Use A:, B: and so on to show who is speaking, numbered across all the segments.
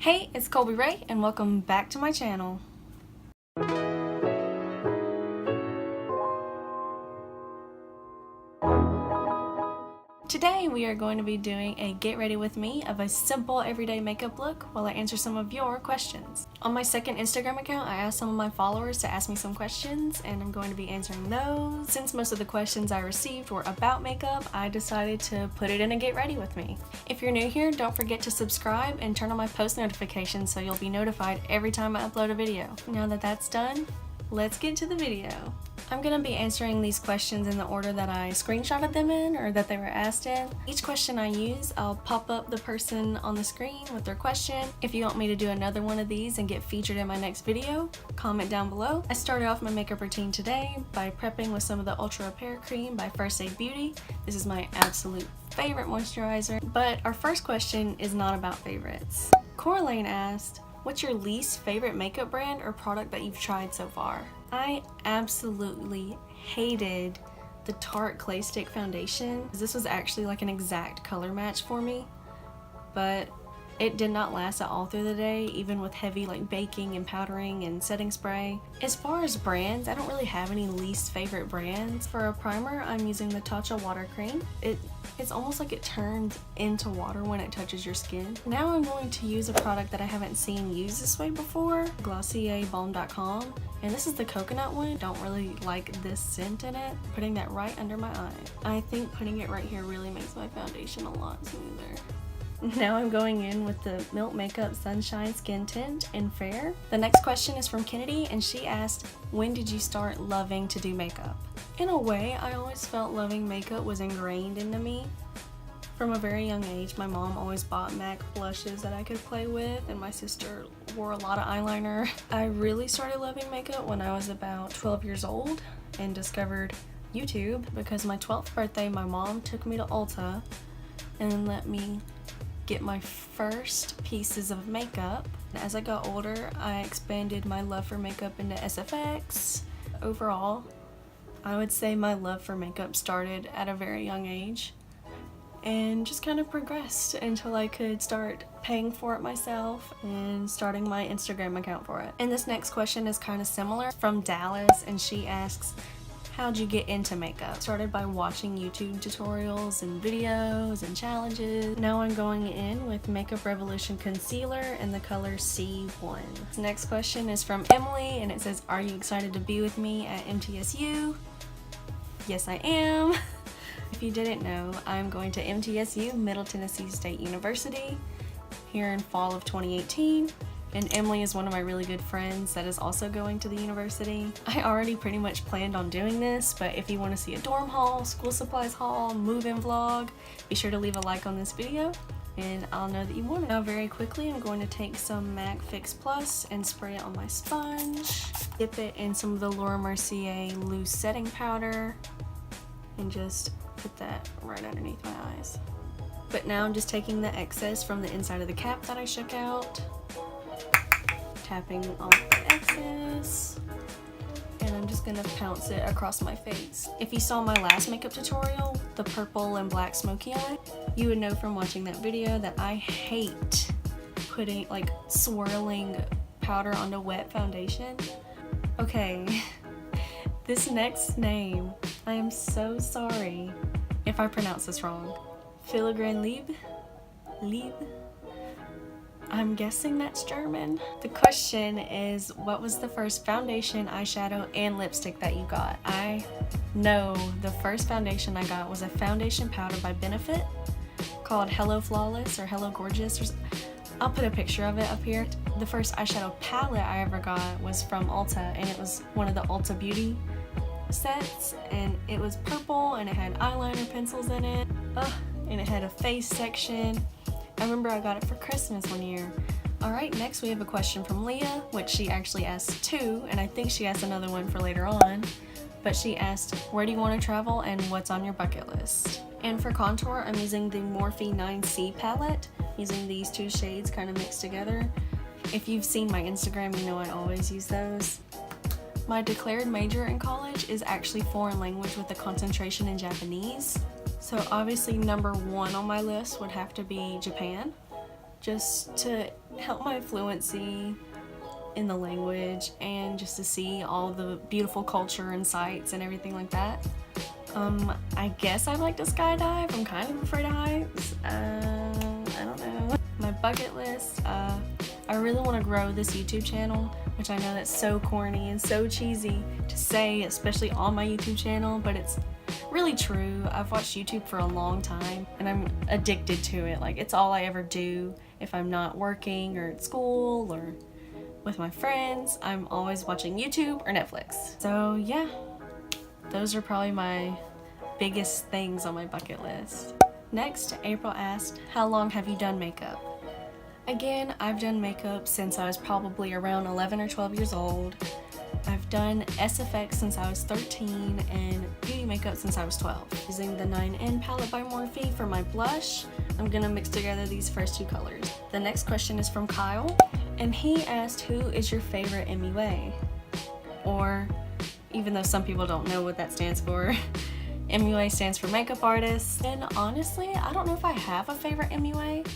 A: Hey, it's Colby Raye and welcome back to my channel. Today we are going to be doing a get ready with me of a simple everyday makeup look while I answer some of your questions. On my second Instagram account, I asked some of my followers to ask me some questions and I'm going to be answering those. Since most of the questions I received were about makeup, I decided to put it in a get ready with me. If you're new here, don't forget to subscribe and turn on my post notifications so you'll be notified every time I upload a video. Now that that's done, let's get to the video. I'm going to be answering these questions in the order that I screenshotted them in or that they were asked in. Each question I use, I'll pop up the person on the screen with their question. If you want me to do another one of these and get featured in my next video, comment down below. I started off my makeup routine today by prepping with some of the Ultra Repair Cream by First Aid Beauty. This is my absolute favorite moisturizer. But our first question is not about favorites. Coraline asked, what's your least favorite makeup brand or product that you've tried so far? I absolutely hated the Tarte Clay Stick foundation. This was actually like an exact color match for me, but it did not last at all through the day, even with heavy like baking and powdering and setting spray. As far as brands, I don't really have any least favorite brands. For a primer, I'm using the Tatcha Water Cream. It's almost like it turns into water when it touches your skin. Now I'm going to use a product that I haven't seen used this way before, GlossierBalm.com. And this is the coconut one. Don't really like this scent in it. Putting that right under my eye. I think putting it right here really makes my foundation a lot smoother. Now I'm going in with the Milk Makeup Sunshine Skin Tint in Fair. The next question is from Kennedy and she asked, when did you start loving to do makeup? In a way, I always felt loving makeup was ingrained into me. From a very young age, my mom always bought MAC blushes that I could play with, and my sister wore a lot of eyeliner. I really started loving makeup when I was about 12 years old and discovered YouTube because my 12th birthday, my mom took me to Ulta and let me get my first pieces of makeup. As I got older, I expanded my love for makeup into SFX. Overall, I would say my love for makeup started at a very young age and just kind of progressed until I could start paying for it myself and starting my Instagram account for it. And this next question is kind of similar, from Dallas, and she asks, how'd you get into makeup? Started by watching YouTube tutorials and videos and challenges. Now I'm going in with Makeup Revolution Concealer in the color C1. This next question is from Emily and it says, are you excited to be with me at MTSU? Yes, I am. If you didn't know, I'm going to MTSU, Middle Tennessee State University, here in fall of 2018. And Emily is one of my really good friends that is also going to the university. I already pretty much planned on doing this, but if you want to see a dorm haul, school supplies haul, move-in vlog, be sure to leave a like on this video and I'll know that you want it. Now very quickly, I'm going to take some MAC Fix Plus and spray it on my sponge. Dip it in some of the Laura Mercier loose setting powder and just put that right underneath my eyes. But now I'm just taking the excess from the inside of the cap that I shook out, tapping off the excess, and I'm just gonna pounce it across my face. If you saw my last makeup tutorial, the purple and black smoky eye, you would know from watching that video that I hate putting, like, swirling powder onto wet foundation. Okay, this next name, I am so sorry if I pronounce this wrong. Filigran Lieb? I'm guessing that's German. The question is, what was the first foundation, eyeshadow, and lipstick that you got? I know the first foundation I got was a foundation powder by Benefit called Hello Flawless or Hello Gorgeous. I'll put a picture of it up here. The first eyeshadow palette I ever got was from Ulta, and it was one of the Ulta Beauty sets, and it was purple and it had eyeliner pencils in it. And it had a face section. I remember I got it for Christmas one year. Alright, next we have a question from Leah, which she actually asked two, and I think she asked another one for later on. But she asked, where do you want to travel and what's on your bucket list? And for contour, I'm using the Morphe 9C palette, using these two shades kind of mixed together. If you've seen my Instagram, you know I always use those. My declared major in college is actually foreign language with a concentration in Japanese. So obviously number one on my list would have to be Japan. just to help my fluency in the language and just to see all the beautiful culture and sights and everything like that. I guess I'd like to skydive. I'm kind of afraid of heights. I don't know. My bucket list, I really want to grow this YouTube channel, which I know that's so corny and so cheesy to say, especially on my YouTube channel, but it's really true. I've watched YouTube for a long time and I'm addicted to it. Like, it's all I ever do. If I'm not working or at school or with my friends, I'm always watching YouTube or Netflix. So yeah, those are probably my biggest things on my bucket list. Next, April asked, how long have you done makeup? Again, I've done makeup since I was probably around 11 or 12 years old. I've done SFX since I was 13 and beauty makeup since I was 12. Using the 9N palette by Morphe for my blush, I'm gonna mix together these first two colors. The next question is from Kyle, and he asked, who is your favorite MUA? Or, even though some people don't know what that stands for, MUA stands for makeup artist. And honestly, I don't know if I have a favorite MUA,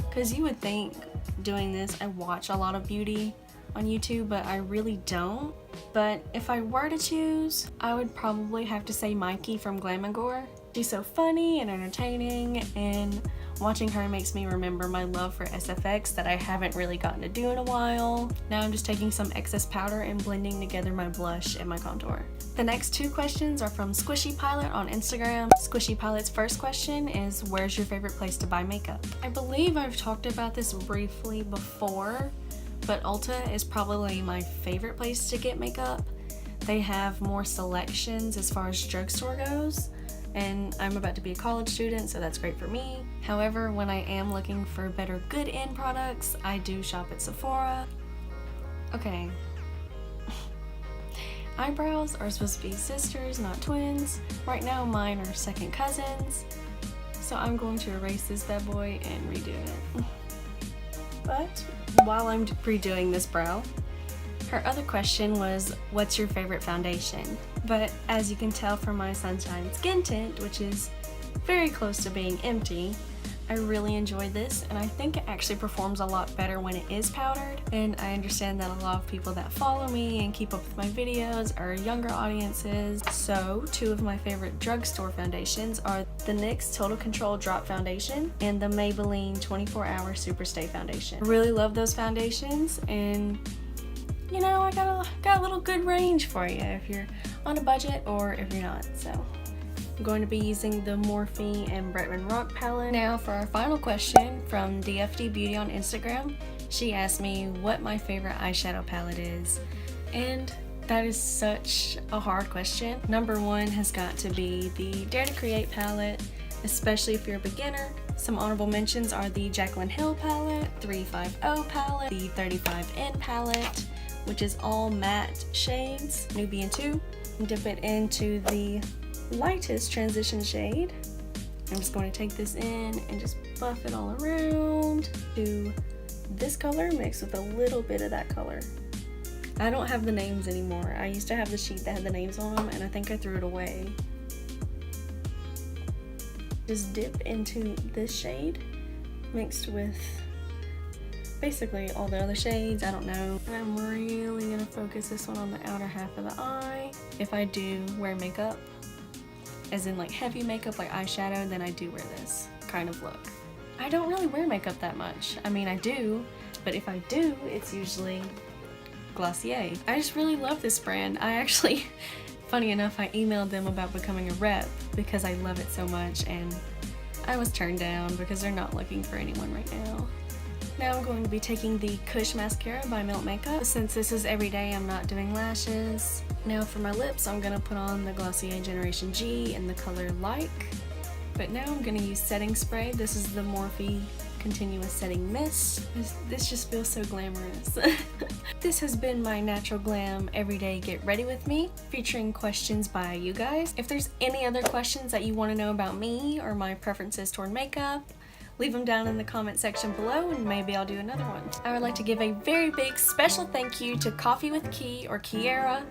A: because you would think doing this I watch a lot of beauty on YouTube, but I really don't. But if I were to choose, I would probably have to say Mikey from Glam & Gore. She's so funny and entertaining, and watching her makes me remember my love for SFX that I haven't really gotten to do in a while. Now I'm just taking some excess powder and blending together my blush and my contour. The next two questions are from Squishy Pilot on Instagram. Squishy Pilot's first question is, where's your favorite place to buy makeup? I believe I've talked about this briefly before, but Ulta is probably my favorite place to get makeup. They have more selections as far as drugstore goes, and I'm about to be a college student, so that's great for me. However, when I am looking for better good end products, I do shop at Sephora. Okay. Eyebrows are supposed to be sisters, not twins. Right now mine are second cousins, so I'm going to erase this bad boy and redo it. But while I'm redoing this brow, her other question was, what's your favorite foundation? But as you can tell from my Sunshine Skin Tint, which is very close to being empty, I really enjoy this, and I think it actually performs a lot better when it is powdered. And I understand that a lot of people that follow me and keep up with my videos are younger audiences. So two of my favorite drugstore foundations are the NYX Total Control Drop Foundation and the Maybelline 24 Hour Superstay Foundation. I really love those foundations, and you know, I got a little good range for you if you're on a budget or if you're not. So I'm going to be using the Morphe and Bretman Rock palette. Now for our final question from DFD Beauty on Instagram. She asked me what my favorite eyeshadow palette is, and that is such a hard question. Number one has got to be the Dare to Create palette, especially if you're a beginner. Some honorable mentions are the Jaclyn Hill palette, 350 palette, the 35N palette, which is all matte shades, Nubian 2. Dip it into the lightest transition shade. I'm just going to take this in and just buff it all around to this color mixed with a little bit of that color. I don't have the names anymore. I used to have the sheet that had the names on them, and I think I threw it away. Just dip into this shade mixed with basically all the other shades, I don't know. And I'm really gonna focus this one on the outer half of the eye. If I do wear makeup, as in like heavy makeup like eyeshadow, then I do wear this kind of look. I don't really wear makeup that much. I mean, I do, but if I do, it's usually Glossier. I just really love this brand. I actually, funny enough, I emailed them about becoming a rep because I love it so much, and I was turned down because they're not looking for anyone right now. Now I'm going to be taking the Kush Mascara by Melt Makeup. Since this is everyday, I'm not doing lashes. Now for my lips, I'm going to put on the Glossier Generation G in the color Like. But now I'm going to use setting spray. This is the Morphe Continuous Setting Mist. This just feels so glamorous. This has been my Natural Glam Everyday Get Ready With Me, featuring questions by you guys. If there's any other questions that you want to know about me or my preferences toward makeup, Leave them down in the comment section below and maybe I'll do another one. I would like to give a very big special thank you to Coffee with Key, or Kierra.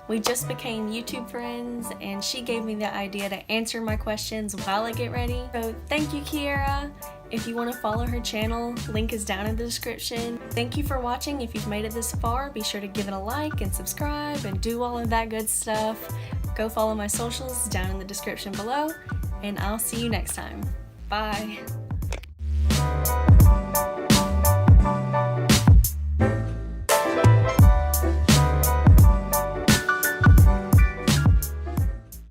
A: We just became YouTube friends and she gave me the idea to answer my questions while I get ready. So thank you, Kierra. If you want to follow her channel, link is down in the description. Thank you for watching. If you've made it this far, be sure to give it a like and subscribe and do all of that good stuff. Go follow my socials down in the description below, and I'll see you next time. Bye.